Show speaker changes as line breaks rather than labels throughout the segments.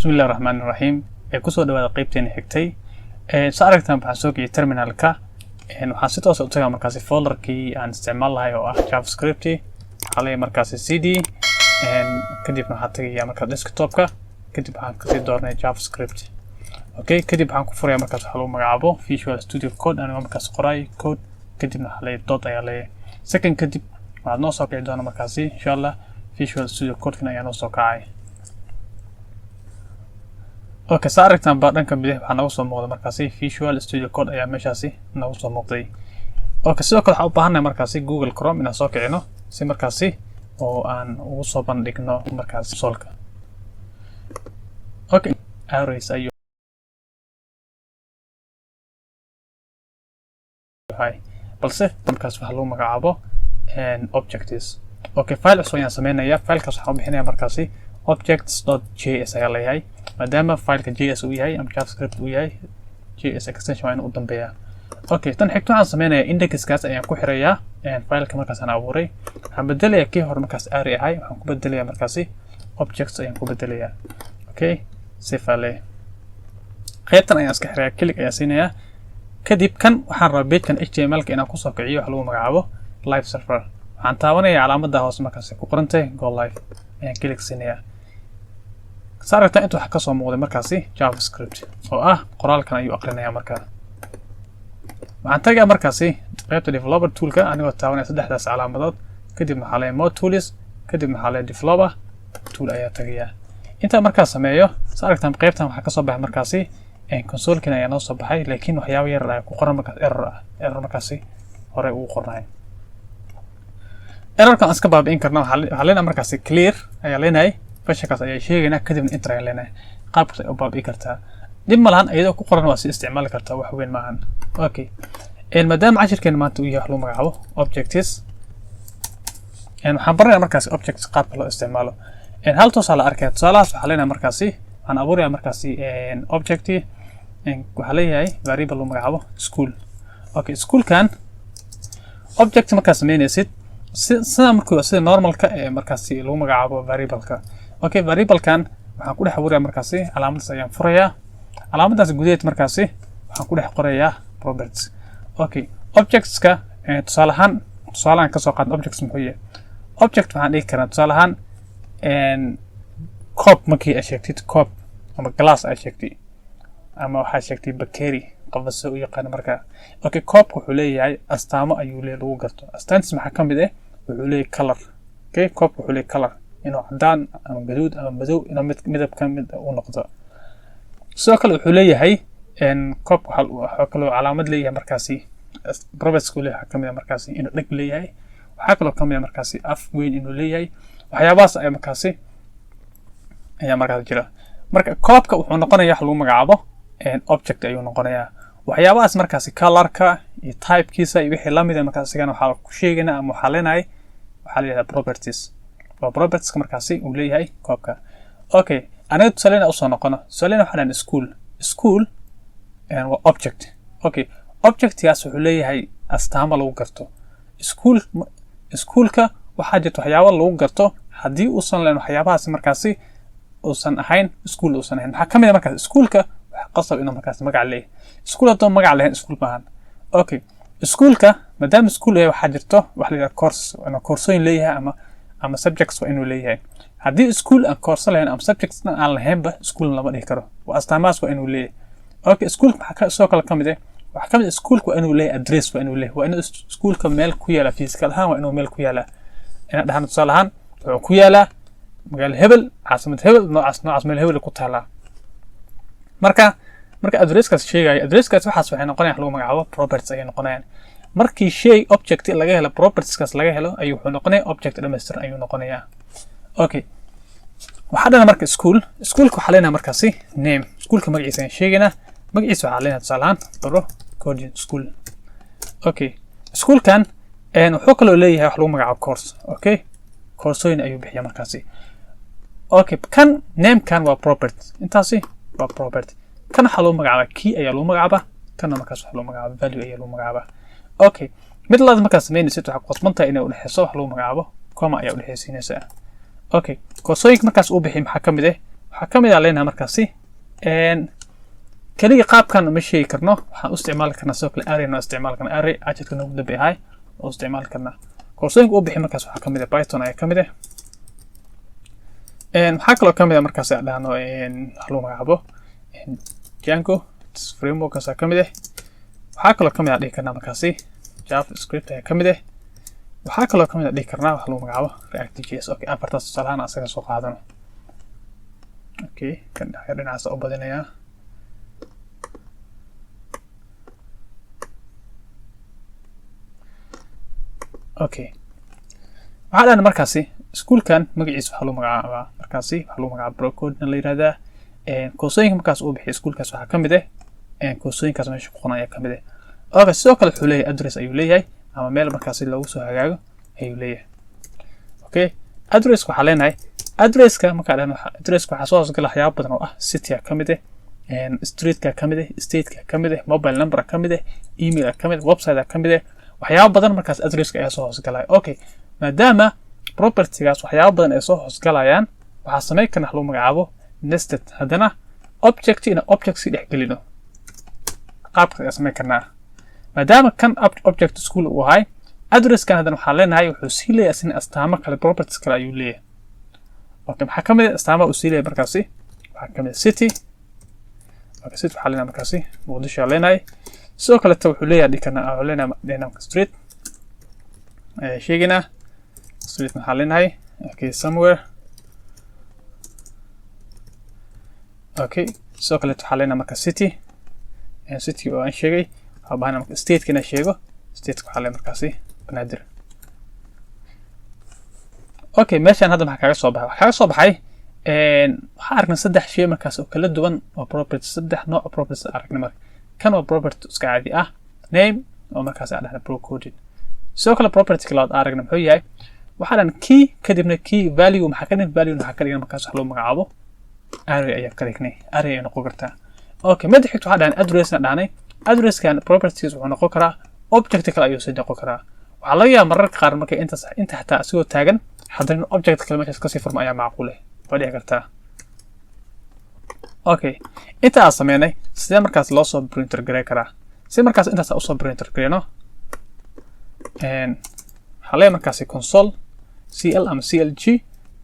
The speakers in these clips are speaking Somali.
bismillaahir rahmaanir rahiim ku soo dhawaada qaybteena xigtay saaragtan waxaan soo geliyay terminalka waxaan si toos ah u tagaa markaas folderkii aan isticmaal lahay oo ah JavaScript xalay markaas CD kadib waxaan tagayaa markaas desktopka kadib waxaan ka sii doornay JavaScript okay kadib waxaan ku furayaa markaas waxa lagu magacaabo Visual Studio Code aniga markaas qoray code kadibna xalay dot ayaa leeyahay second kadib waxaan noo soo kici doonaa markaas insha Allah Visual Studio Code kana ayaa noo soo kacay okay saaragtan baadanka bidix waxaan ugu soo muuqda markaas Visual Studio Code ayaa meeshaasi nagu soo muuqday okay sidoo kale waxaan u baahanahay markaas Google Chrome inaan soo kicino si markaas oo aan ugu soo bandhigno markaas solka okay arrays ayu hay balse markaas waxa lagu magacaabo objectives okay file cusub ayaan sameynaya filekaas waxaan u bixinayaa markaas objects.js ayaa leeyahay maadaama fileka js uu yahay ama javascript uu yahay js extension waa inuu u dambeeyaa okay tan xigto waxaan sameynayaa indexkaas ayaan ku xirayaa fileka markaas aan abuuray waxaan bedelayaa kii hore markaas array ahay waxaan ku bedelayaa markaas objects ayaan ku bedelayaa okay sifale qaybtan ayaan iska xirayaa click ayaan siinayaa kadib kan waxaan rabaa pagekan html-ka inaan ku soo kiciyo wax lagu magacaabo live server waxaan taabanayaa calaamadda hoose markaas ku qorantay go live ayaan click siinayaa saaragtan inta waxa ka soo muuqday markaas JavaScript oo ah qoraalkan ayuu aqrinayaa markaa waxaan tagayaa markaas qaybta developer toolka anigoo taabanaya saddexdaas calaamadood kadib waxaa leeyahay more tools kadib waxaa leeyahay developer tool ayaa tagayaa inta markaas sameeyo saaragtan qaybtan waxa ka soo baxay markaas console-kan ayaa noo soo baxay laakiin waxyaabo yar ah ku qoran markaas error markaas hore uu qornay errorkan iska baabi'in karna waxa leenahay markaas clear ayaa leenahay fashakaas ayaa sheegayna kadibna enter ayaa leenahay qaabkaas ay u baabi'i kartaa dib malahan iyadoo ku qoran waa si isticmaali kartaa wax weyn maahan okay maadaama cashirkeena maanta uu yahay wax lagu magacaabo objectives waxaan baranayaa markaas objects qaabka loo isticmaalo hal tusaale arkay tusaalahaas waxaa leenahay markaas waxaan abuurayaa markaas object waxaa leeyahay variable lagu magacaabo school okay schoolkan object markaas sameynaysid sida markuu sida normalka markaas lagu magacaabo variable-ka okay variable-kan waxaan ku dhex abuurayaa markaas calaamadaas ayaan furayaa calaamadaas gudaheed markaas waxaan ku dhex qorayaa properties okay objects-ka tusaalahan ka soo qaad objects muxuu yahay object waxaan dhigi karaa tusaalahan cup markii aad sheegtid cup ama glass aad sheegtid ama waxaad sheegtid bakery qabase u yaqaan markaa okay cup wuxuu leeyahay astaamo ayuu leeyahay lagu garto astaantiis maxaa ka mid ah wuxuu leeyahay color okay cup wuxuu leeyahay color inuu cadaan ama gaduud ama madow inuu midab ka mid u noqdo sidoo kale wuxuu leeyahay cup waxa kale calaamad leeyahay markaas properties ku leeyahay ka mid ah markaas inuu dhag leeyahay waxa kale ka mid ah markaas af weyn inuu leeyahay waxyaabahaas ay markaas ayaa markaas jira marka cup-ka wuxuu noqonayaa wax lagu magacaabo object ayuu noqonayaa waxyaabahaas markaas color-ka iyo type-kiisa iyo wixii la mid ah markaas isagana waxaa ku sheegaynaa ama waxaa leenahay waxaa la yidhahdaa properties waa properties markaas uu leeyahay cup-ka okay aniga tusaalena usoo noqono tusaalena waxaa dhahan school waa object okay objectgaas wuxuu leeyahay astaamo lagu garto schoolka waxaa jirta waxyaabo lagu garto haddii uusan leen waxyaabahaas markaas uusan ahayn school uusan ahayn maxaa ka mid ah markaas schoolka waxa qasab inuu markaas magac leeyahay school haddoo magac lahayn school maahan okay schoolka maadaama school yahay waxaa jirto wax la yidhaha course ama koorsooyin leeyahay ama subjects waa inuu leeyahay haddii school aan koorso lahayn ama subjects aan lahaynba school lama dhihi karo waa astaamahaas waa inuu leeyahay okay schoolka maxaa soo kale ka mid ah waxaa ka mid ah schoolka waa inuu leeyahay address waa inuu leeyahay waa inuu schoolka meel ku yaala physical ahaan waa inuu meel ku yaala inaan dhahno tusaale ahaan wuxuu ku yaalaa magaalo hebel caasimad hebel noocaas meel hebel ku taalaa marka addresskaas sheegaya addresskaas waxaas waxay noqonayaan lagu magacaabo properties ayay noqonayaan markii shay object laga helo propertieskaas laga helo ayuu wuxuu noqonayaa object dhammaystiran ayuu noqonayaa okay waxaa dhana marka schoolka waxaa leenahay markaas name schoolka magaciisa ayaan sheegaynaa magaciisa waxaa leenahay tusaale ahaan baro coding school okay schoolkan wuxuu kaloo leeyahay wax lagu magacaabo course okay koorsooyin ayuu bixiyaa markaas okay kan namekan waa property intaasi waa property kan waxa lagu magacaabaa key ayaa lagu magacaabaa kana markaas waxa lagu magacaabaa value ayaa lagu magacaabaa okay mid labaad markaas sameynaysid waxa qosmantaa inay u dhaxayso wax lagu magacaabo comma ayaa u dhaxaysiinaysaa okay koorsooyinka markaas uu bixiyay maxaa ka mid ah waxaa ka mid ah leenahay markaasi kaliya qaabkan ma sheegi karno waxaan u isticmaali karnaa sidoo kale array noo isticmaali karnaa array ajirka noogu dambe ahay oo isticmaali karnaa koorsooyinka u bixi markaas waxaa ka mid ah python ayaa ka mid ah waxaa kaloo ka mid ah markaas aan dhahno wax lagu magacaabo Django frameworkaas ka mid ah waxaa kaloo ka mid ah dhihi karnaa markaasi JavaScript ayaa ka mid ah waxaa kaloo ka mid ah dhihi karnaa wax lagu magacaabo React.js okay afartaas tusaalahaan asaga soo qaadano okay kan dhinacaas u badinayaa okay waxaa dhahna markaasi iskuulkan magaciisa waxaa lagu magacaabaa markaasi waxaa lagu magacaabaa Procoding la yiraahdaa koorsooyinka markaas uu bixiyo iskuulkaas waxaa ka mid ah koorsooyinkaas meesha ku qoran ayaa ka mid ah okay sidoo kale wuxuu leeyahay address ayuu leeyahay ama meel markaasi loogu soo hagaago ayuu leeyahay okay address waxaa leenahay addresska markaa dhahna addresska waxaa soo hoosgala waxyaabo badan oo ah city ka mid ah streetka ka mid ah stateka ka mid ah mobile number ka mid ah email ka mid ah website ka mid ah waxyaabo badan markaas addresska ayaa soo hoosgalaya okay maadaama propertygaas waxyaabo badan ay soo hoosgalayaan waxaa sameyn karna wax lagu magacaabo nested haddana object ina object si dhex gelino qaabka ayaa sameyn karnaa maadaama kan object school uu ahay addresskan haddana waxaa leenahay wuxuu sii leeyahay asina astaamo kale properties kale ayuu leeyahay okay maxaa ka mid ah astaamaha uu sii leeyahay markaasi waxaa ka mid ah city okay city waxaa leenahay markaasi muqdisho ayaa leenahay sidoo kaleeta wuxuu leeyahay wuxuu leenahay street sheegina street maxaa leenahay okay somewhere okay sidoo kaleeta waxaa leenahay marka city city oo aan sheegay waxaa baahan marka state kana sheego state waxaa leenahay markaasi banaadir okay meeshan hadda maxaa kaga soo baxay waxaa kaga soo baxay waxaa aragnay saddex shay markaas oo kala duwan oo property saddex nooc oo property aragnay marka kan waa property iska caadi ah name oo markaas aan dhahna Procoding sidoo kale property kale oo aragnay muxuu yahay waxaa dhan key kadibna key value maxaa ka dhigay value maxaa ka dhigay markaas wax loo magacaabo array ayaa ka dhignay array ay noqon kartaa okay mid xigto waxaa dhahan address na dhahnay address kan properties wuxuu noqon karaa object kale ayuu soo noqon karaa waxaa laga yaabaa mararka qaar markay inta xataa asigoo taagan haddana object kale meeshaas kasii furma ayaa macquul ah waa dhici kartaa okay inta aan sameynay sidee markaas loo soo printer gareyn karaa si markaas intaas aan usoo printer gareyno waxaa leeyahay markaasi console cl ama clg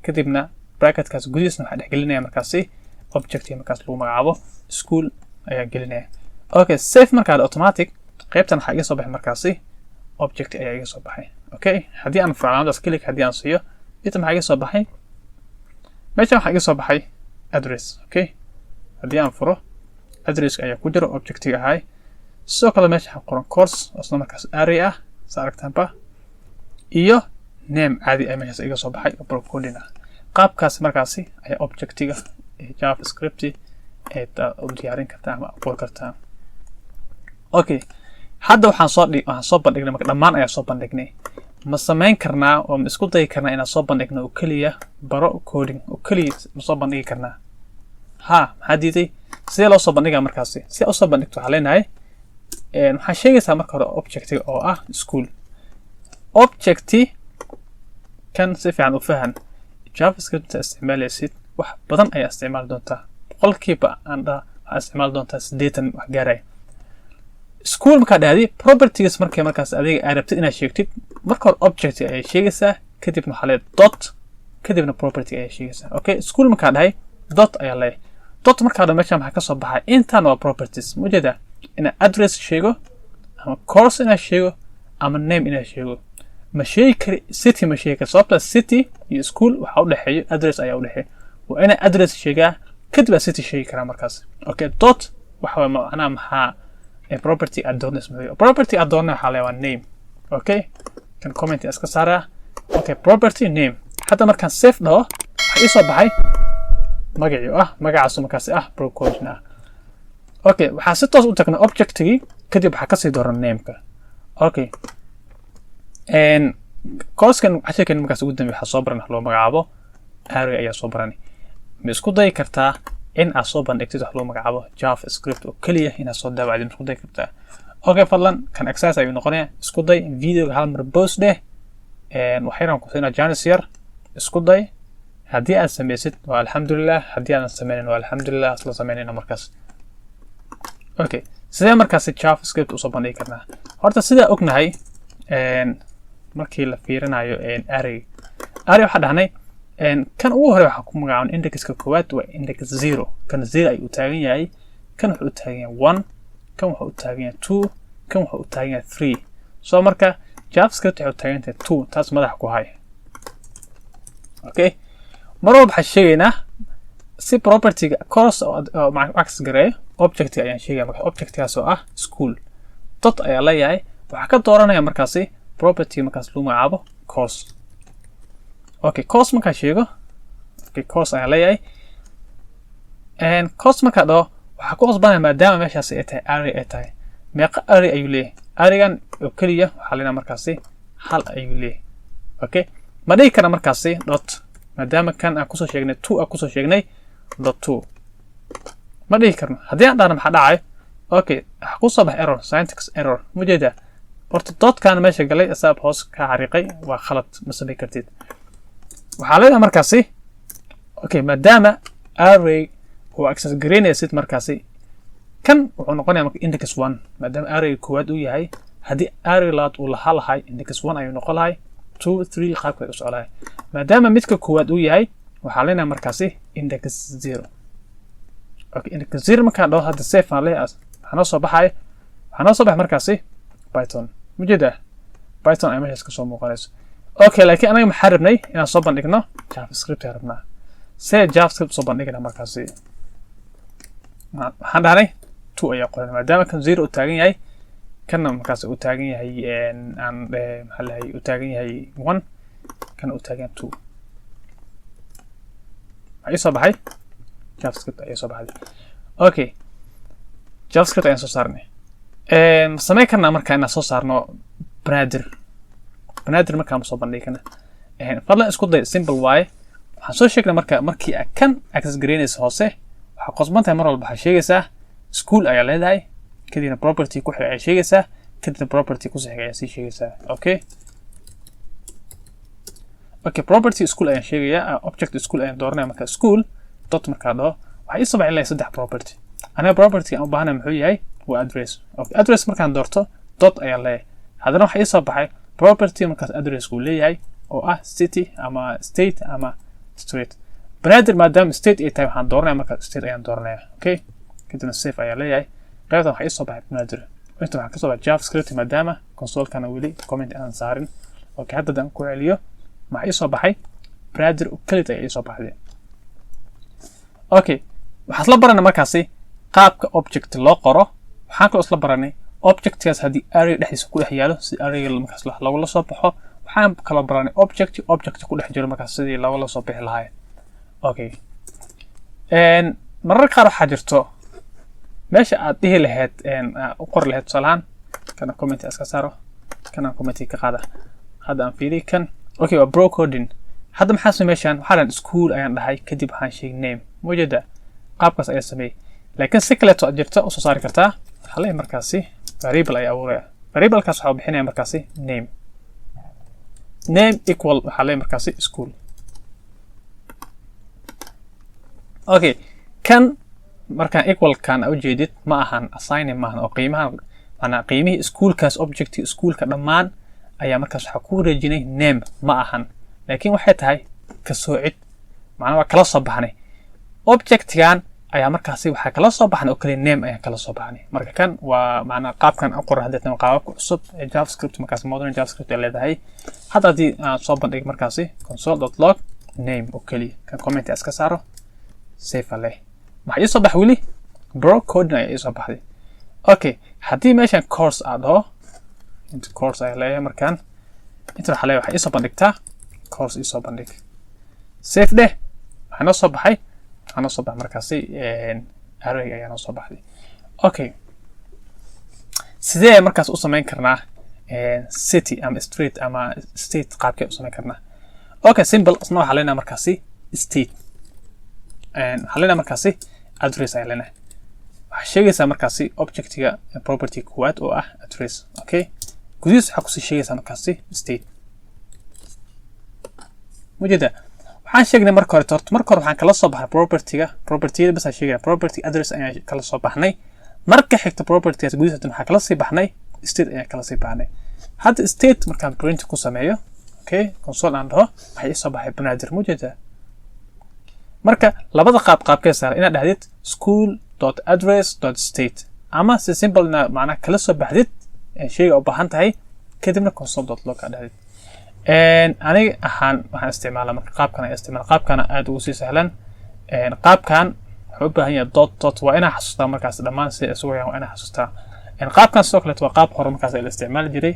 kadibna bracketkaas gudihiisna waxaa dhex gelinaya markaasi objectii markaas lagu magacaabo school ayaa gelinaya okay save markaad automatic qaybtan waxaa iga soo baxay markaasi object ayaa iga soo baxay okay haddii aan furcalaamadaas click haddii aan siiyo inta maxaa iga soo baxay meeshan waxaa iga soo baxay address okay haddii aan furo addresska ayaa ku jira objectiga ahay sidoo kale meesha waxaa qoran course oo isla markaas array ah sa aragtaanba iyo name caadi ah meeshaas iga soo baxay oo Procoding ah qaabkaas markaasi ayaa objectiga JavaScript u diyaarin kartaa ama aqoon kartaa okay hadda waxaan soo bandhignay marka dhammaan ayaa soo bandhignay ma samayn karnaa oo ma isku dayi karnaa inaan soo bandhigno oo keliya baro coding oo keliya ma soo bandhigi karnaa ha maxaa diiday sidee loo soo bandhigaa markaasi si aad u soo bandhigto waxaa leenahay waxaa sheegaysaa marka hore objectiga oo ah school objecti kan si fiican u fahan JavaScript isticmaalaysid wax badan ayaa isticmaali doontaa boqolkiiba aan waxaa isticmaali doontaa 80 wax gaaray school markaa dhahdi properties markaas adiga aad rabtid inaad sheegtid marka hore object ayaa sheegaysaa kadibna waxaa leedahay dot kadibna property ayaa sheegaysaa okay school markaa dhahay dot ayaa leeyahay dot markaa dhan meeshaan maxaa ka soo baxay intaan waa properties mujeeda inaa address sheego ama course inaa sheego ama name inaa sheego ma sheegi kari city ma sheegi kari sababta city iyo school waxaa u dhexeeyo address ayaa u dhexeeyo waa inaa address sheegaa kadib aa city sheegi karaa markaas okay dot waxa macnaha maxaa property address property address waxaa leeyahay name okay kan comment iska saaraa okay property name hadda markaan save dhaho waxa ii soo baxay magacaas markaas Procoding ah okay waxaa si toos u tagnaa objectigi kadib waxaa kasii dooran nameka okay coursekan casharkan markaas ugu dambeeya waxaa soo baran wax loo magacaabo array ayaa soo baranay ma isku dayi kartaa in aad soo bandhigtid wax loo magacaabo JavaScript oo keliya inaad soo daawacdid ma isku dayi kartaa okay fadlan kan exercise ayuu noqonayaa isku day videoga hal mar post dheh waxyaraan ku siinaa Janice yar isku day haddii aad samaysid waa alxamdulilah, haddii aadan samaynin waa alxamdulilah, isla samaynayna markaas. Okay, sidee markaasi javascript usoo bandhigi karnaa? Horta sidaa ognahay markii la fiirinayo array waxaa dhahnay kan ugu hore waxaa ku magacaaban indexka koowaad waa index 0, kan 0 ayuu taagan yahay, kan wuxuu u taagan yahay 1, kan wuxuu u taagan yahay 2, kan wuxuu u taagan yahay 3. So marka javascript waxay u taagan tahay 2, taas madax ku hay. Okay, mar walba waxaan sheegaynaa si property-ga course oo access gareeyo object ayaan sheegaya. Marka object-kaas oo ah school dot ayaa leeyahay, waxaa ka dooranaya markaasi property markaas lagu magacaabo course. Okay, course markaa sheego, okay, course ayaa leeyahay, course markaa dhaho waxaa ku qasbanaya maadaama meeshaasi ay tahay array ay tahay. Meeqa array ayuu leeyahay? Arraygan oo keliya waxaa leenahay markaasi hal ayuu leeyahay. Okay, ma dhihi kara markaasi dot maadaama kan aan kusoo sheegnay 2 aan kusoo sheegnay dot 2 ma dhihi karno. haddii aan dhahno maxaa dhacayo? Okay, waxaa ku soo bax error, syntax error. mujeeda horta dotkan meesha galay asaab hoos ka xariiqay waa khalad, ma samayn kartid. waxaa leedahay markaasi okay, maadaama array uu access gareynaysid markaasi kan wuxuu noqonayaa marka index 1 maadaama array koowaad uu yahay. haddii array labaad uu lahaa lahay index 1 ayuu noqon lahay, 2 3 qaabka u socolahay. maadaama midka koowaad uu yahay waxaa leenahay markaasi index 0. okay, index 0 markaa dhaho hadda safe aan leeyahay waxaa noo soo baxay markaasi python. mujeeda python ay meeshaas ka soo muuqanayso. okay, laakiin anaga maxaa rabnay inaan soo bandhigno javascript aan rabnaa. see javascript soo bandhigna markaasi waxaan dhahnay 2 ayaa qoran maadaama kan 0 uu taagan yahay, kanna markaas uu taagan yahay maxaa lahay uu taagan yahay 1, kana uu taagan 2. waxaa soo baxay javascript ayaa soo baxday. okay, javascript ayaan soo saarnay. samayn karnaa markaa inaan soo saarno banaadir markaan soo bandhigi karna. fadlan isku day simple waaye. waxaan soo sheegnay markii aad kan access gareynaysa hoose waxaa qosban tahay mar walba waxaa sheegaysaa school ayaa leedahay, kadibna property ku xiga ayaa sheegaysaa, kadibna property ku xiga ayaa sii sheegaysaa. okay, property school ayaan sheegayaa, object school ayaan dooranaya. marka school dot markaa dhaho waxaa ii soo baxay ilaa 3 property. aniga property aan u baahanahay muxuu yahay? waa address. okay, address markaan doorto dot ayaa leeyahay. haddana waxaa ii soo baxay property markaas address uu leeyahay oo ah city ama state ama street. banaadir maadaama state ay tahay waxaan dooranaya marka state ayaan dooranaya. okay, kadibna safe ayaa leeyahay. qaybtan waxaa ii soo baxay banaadir. inta waxaa ka soo baxay javascript maadaama console-kana weli comment aan saarin. okay, hadda aan ku celiyo maxaa ii soo baxay banaadir oo kaliya ayaa ii soo baxday. okay, waxaan isla baranay markaasi qaabka object loo qoro. waxaan kaloo isla baranay objectkaas haddii array dhexdiisa ku dhex yaalo si array markaas lagula soo baxo. waxaan kaloo baranay object ku dhex jiro markaas sidii lagula soo bixi lahaa. okay, marar qaar waxaa jirto meesha aad dhihi lahayd u qori lahayd tusaalahaan kana comment iska saaro, kana comment ka qaada. hadda aan fiiriyo kan. okay, waa bro coding. hadda maxaa sameeyaan? waxaa dhan school ayaan dhahay, kadib waxaan sheeg name. mujeeda qaabkaas ayaa sameeyay. laakiin si kale to jirta u soo saari kartaa. halay markaasi variable ay abuuraya. variable-kaas waxa uu bixinaya markaasi name equal waxa lay markaasi school. okay, kan markaan equal kan u jeedid ma ahan assigning maahan oo qiimihii schoolkaas objecti schoolka dhammaan ayaa markaas waxa ku wareejinay name ma ahan, laakiin waxay tahay ka soocid. macnaha waa kala soo baxnay objectgan ayaa markaasi waxaa kala soo baxnay oo kale name ayaa kala soo baxnay. marka kan waa macnaha qaabkan aan qoray hadda qaababka cusub ee javascript markaas modern javascript ay leedahay. hadda haddii aan soo bandhig markaasi console.log name oo keliya kan comment iska saaro safe leh maxaa ii soo bax weli bro coding ayaa ii soo baxday. okay, haddii meeshan course aad dhaho inta course ayaa leeyahay markaan inta waxaa leeyahay waxaa ii soo bandhigtaa course ii soo bandhig safe dheh. waxaa noo soo baxay markaasi array ayaa noo soo baxday. okay, sidee markaas u samayn karnaa city ama street ama state qaabkee u samayn karnaa? okay, simple isna waxaa leenahay markaasi state waxaa leenahay markaasi address ayaa leenahay. waxaa sheegaysaa markaasi objectiga property koowaad oo ah address. okay, gudihiisa waxaa kusii sheegaysaa markaasi state. mujeeda waxaan sheegnay marka hore waxaan kala soo baxay property bas aan sheegay property address ayaan kala soo baxnay marka xigta property gudihiisa waxaan kala sii baxnay state ayaan kala sii baxnay hadda state markaan print ku sameeyo okay console aan dhaho waxay soo baxay banaadir mujada marka labada qaabkee saaran inaad dhahdid school.address.state ama si simple na macna kala soo baxdid shayga u baahan tahay kadibna console.log ka dhahdid aniga waxaan isticmaalaa marka qaabkan aad ugu sii sahlan qaabkan wuxuu u baahan yahay dot waa inaa xasuustaa markaas dhammaan si isugu waa inaa xasuustaa qaabkan sidoo kale waa qaab hore markaas la isticmaali jiray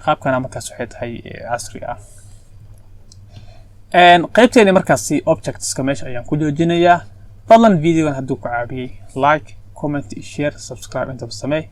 qaabkana markaas waxay tahay casri ah qaybteeni markaasi objectska meesha ayaan ku joojinayaa fadlan videogan hadduu ku caawiyey like comment share subscribe inta samee